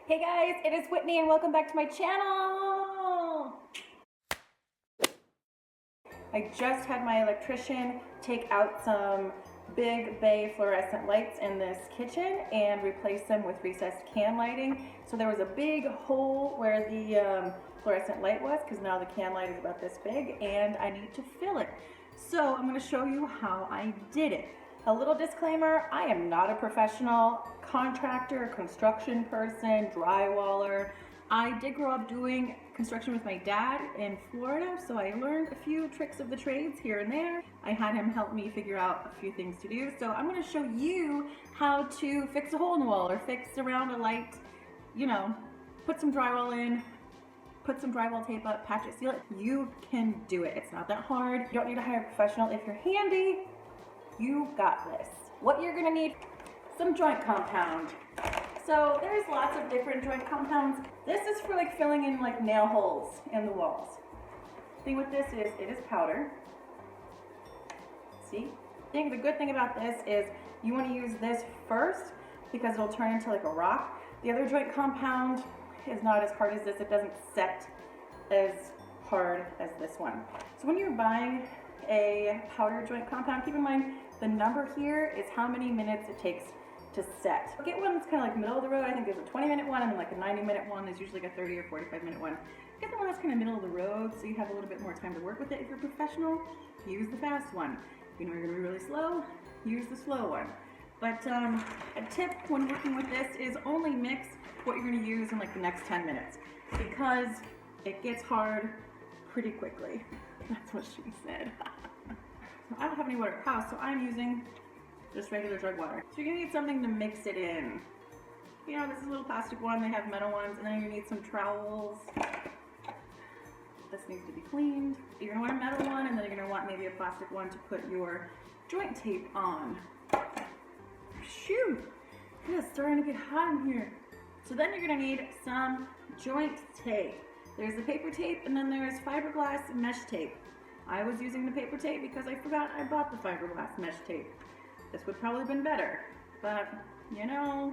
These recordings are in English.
Hey guys, it is Whitney and welcome back to my channel. I just had my electrician take out some big bay fluorescent lights in this kitchen and replace them with recessed can lighting. So there was a big hole where the fluorescent light was, because now the can light is about this big and I need to fill it. So I'm going to show you how I did it. A little disclaimer, I am not a professional contractor, construction person, drywaller. I did grow up doing construction with my dad in Florida, so I learned a few tricks of the trades here and there. I had him help me figure out a few things to do. So I'm going to show you how to fix a hole in the wall or fix around a light, you know, put some drywall in, put some drywall tape up, patch it, seal it. You can do it. It's not that hard. You don't need to hire a professional. If you're handy, you got this. What you're gonna need, some joint compound. So there's lots of different joint compounds. This is for like filling in like nail holes in the walls. The thing with this is it is powder. See? The good thing about this is you want to use this first because it'll turn into like a rock. The other joint compound is not as hard as this. It doesn't set as hard as this one. So when you're buying a powder joint compound, keep in mind the number here is how many minutes it takes to set. Get one that's kind of like middle of the road. I think there's a 20-minute one and then like a 90-minute one. There's usually like a 30 or 45-minute one. Get the one that's kind of middle of the road so you have a little bit more time to work with it. If you're a professional, use the fast one. If you know you're gonna be really slow, use the slow one. But a tip when working with this is only mix what you're gonna use in like the next 10 minutes because it gets hard pretty quickly. That's what she said. I don't have any water at the house, so I'm using just regular jug water. So you're gonna need something to mix it in. You know, this is a little plastic one, they have metal ones, and then you need some trowels. This needs to be cleaned. You're gonna want a metal one, and then you're gonna want maybe a plastic one to put your joint tape on. Shoot! It's starting to get hot in here. So then you're gonna need some joint tape. There's the paper tape, and then there's fiberglass mesh tape. I was using the paper tape because I forgot I bought the fiberglass mesh tape. This would probably have been better, but you know,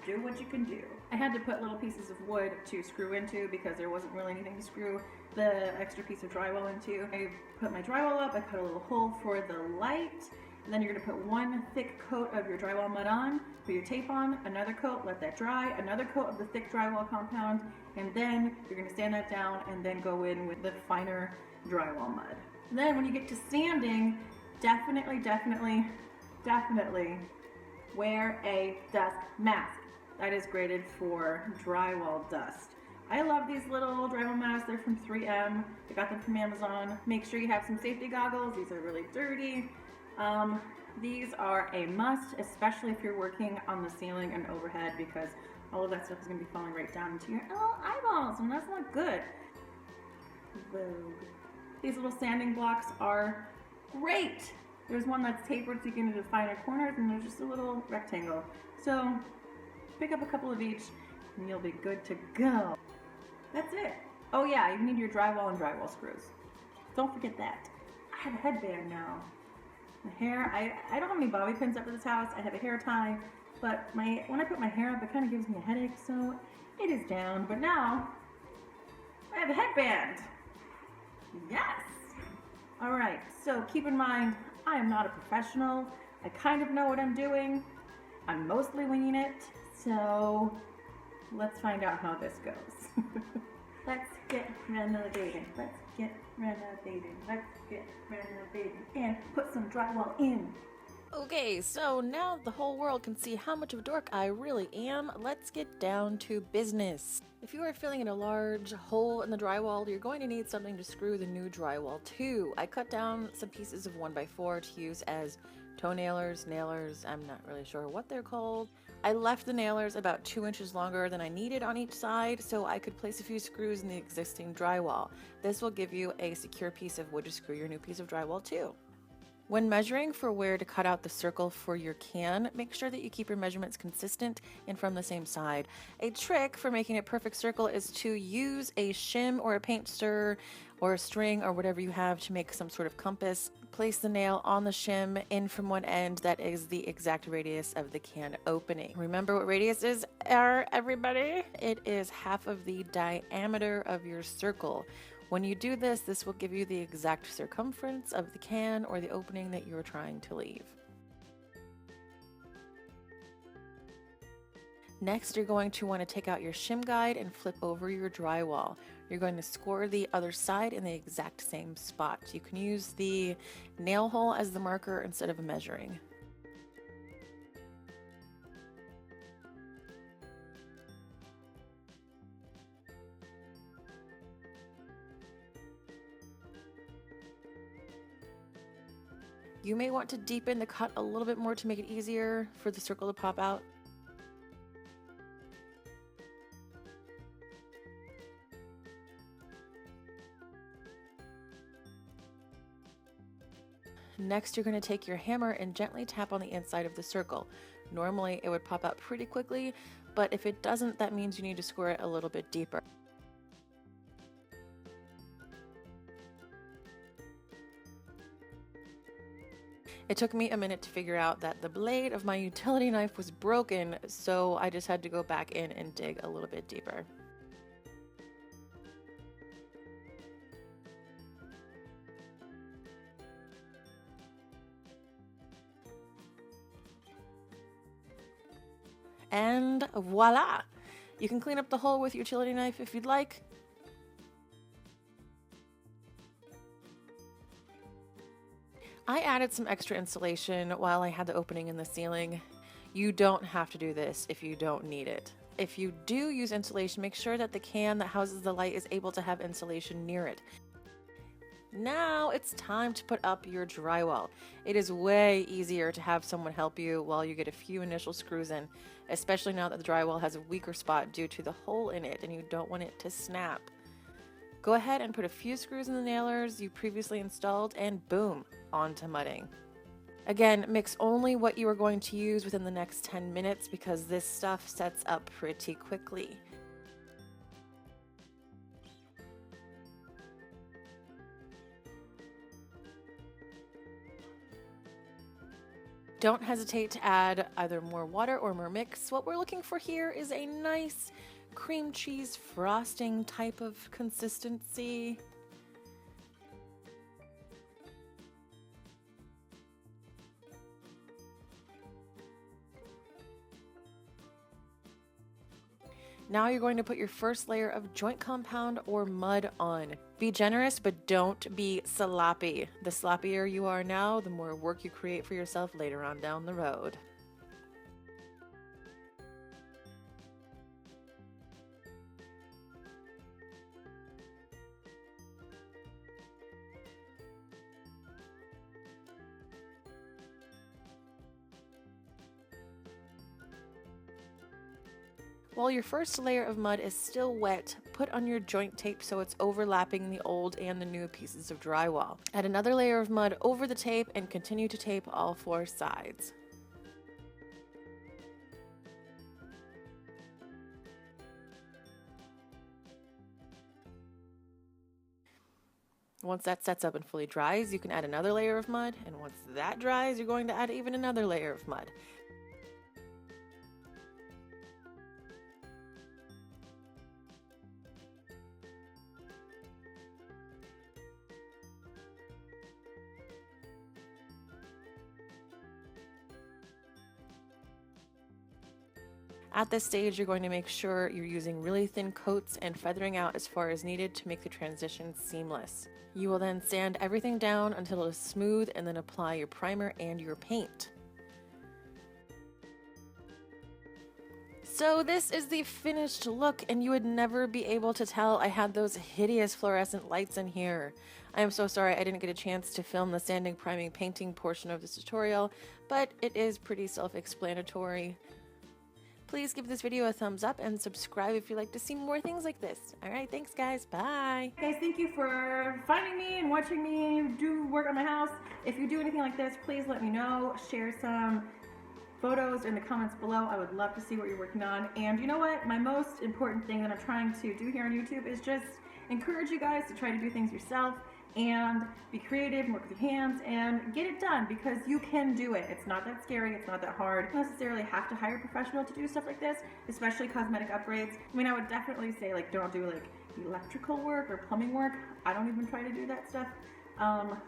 do what you can do. I had to put little pieces of wood to screw into because there wasn't really anything to screw the extra piece of drywall into. I put my drywall up, I cut a little hole for the light, and then you're gonna put one thick coat of your drywall mud on, put your tape on, another coat, let that dry, another coat of the thick drywall compound, and then you're gonna sand that down and then go in with the finer drywall mud. And then when you get to sanding, definitely wear a dust mask. That is graded for drywall dust. I love these little drywall masks. They're from 3M. I got them from Amazon. Make sure you have some safety goggles. These are really dirty. These are a must, especially if you're working on the ceiling and overhead, because all of that stuff is going to be falling right down into your little eyeballs, and that's not good. Vogue. These little sanding blocks are great. There's one that's tapered so you can do the finer corners, and there's just a little rectangle. So pick up a couple of each, and you'll be good to go. That's it. Oh yeah, you need your drywall and drywall screws. Don't forget that. I have a headband now. My hair, I don't have any bobby pins up at this house. I have a hair tie, but when I put my hair up, it kind of gives me a headache, so it is down. But now, I have a headband. Yes! Alright, so keep in mind, I am not a professional. I kind of know what I'm doing. I'm mostly winging it, so let's find out how this goes. Let's get renovating. Let's get renovating. Let's get renovating. And put some drywall in. Okay, so now the whole world can see how much of a dork I really am. Let's get down to business. If you are filling in a large hole in the drywall, you're going to need something to screw the new drywall to. I cut down some pieces of 1x4 to use as toenailers, nailers, I'm not really sure what they're called. I left the nailers about 2 inches longer than I needed on each side so I could place a few screws in the existing drywall. This will give you a secure piece of wood to screw your new piece of drywall to. When measuring for where to cut out the circle for your can, make sure that you keep your measurements consistent and from the same side. A trick for making a perfect circle is to use a shim or a paint stirrer or a string or whatever you have to make some sort of compass. Place the nail on the shim in from one end that is the exact radius of the can opening. Remember what radiuses are, everybody? It is half of the diameter of your circle. When you do this, this will give you the exact circumference of the can or the opening that you're trying to leave. Next, you're going to want to take out your shim guide and flip over your drywall. You're going to score the other side in the exact same spot. You can use the nail hole as the marker instead of measuring. You may want to deepen the cut a little bit more to make it easier for the circle to pop out. Next, you're going to take your hammer and gently tap on the inside of the circle. Normally, it would pop out pretty quickly, but if it doesn't, that means you need to score it a little bit deeper. It took me a minute to figure out that the blade of my utility knife was broken, so I just had to go back in and dig a little bit deeper. And voila! You can clean up the hole with your utility knife if you'd like. I added some extra insulation while I had the opening in the ceiling. You don't have to do this if you don't need it. If you do use insulation, make sure that the can that houses the light is able to have insulation near it. Now it's time to put up your drywall. It is way easier to have someone help you while you get a few initial screws in, especially now that the drywall has a weaker spot due to the hole in it and you don't want it to snap. Go ahead and put a few screws in the nailers you previously installed and boom, onto mudding. Again, mix only what you are going to use within the next 10 minutes because this stuff sets up pretty quickly. Don't hesitate to add either more water or more mix. What we're looking for here is a nice cream cheese frosting type of consistency. Now you're going to put your first layer of joint compound or mud on. Be generous, but don't be sloppy. The sloppier you are now, the more work you create for yourself later on down the road. While your first layer of mud is still wet, put on your joint tape so it's overlapping the old and the new pieces of drywall. Add another layer of mud over the tape and continue to tape all 4 sides. Once that sets up and fully dries, you can add another layer of mud, and once that dries, you're going to add even another layer of mud. At this stage, you're going to make sure you're using really thin coats and feathering out as far as needed to make the transition seamless. You will then sand everything down until it is smooth and then apply your primer and your paint. So this is the finished look, and you would never be able to tell I had those hideous fluorescent lights in here. I am so sorry I didn't get a chance to film the sanding, priming, painting portion of this tutorial, but it is pretty self-explanatory. Please give this video a thumbs up and subscribe if you'd like to see more things like this. All right, thanks guys, bye. Guys, thank you for finding me and watching me do work on my house. If you do anything like this, please let me know. Share some photos in the comments below. I would love to see what you're working on. And you know what? My most important thing that I'm trying to do here on YouTube is just encourage you guys to try to do things yourself and be creative and work with your hands and get it done, because you can do it. It's not that scary, it's not that hard. You don't necessarily have to hire a professional to do stuff like this, especially cosmetic upgrades. I mean, I would definitely say, like, don't do like electrical work or plumbing work. I don't even try to do that stuff.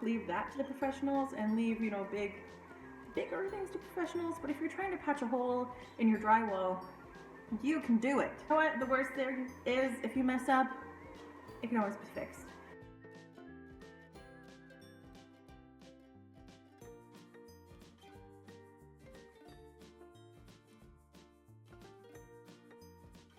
Leave that to the professionals, and leave, you know, bigger things to professionals. But if you're trying to patch a hole in your drywall, you can do it. You know what? The worst thing is, if you mess up, it can always be fixed.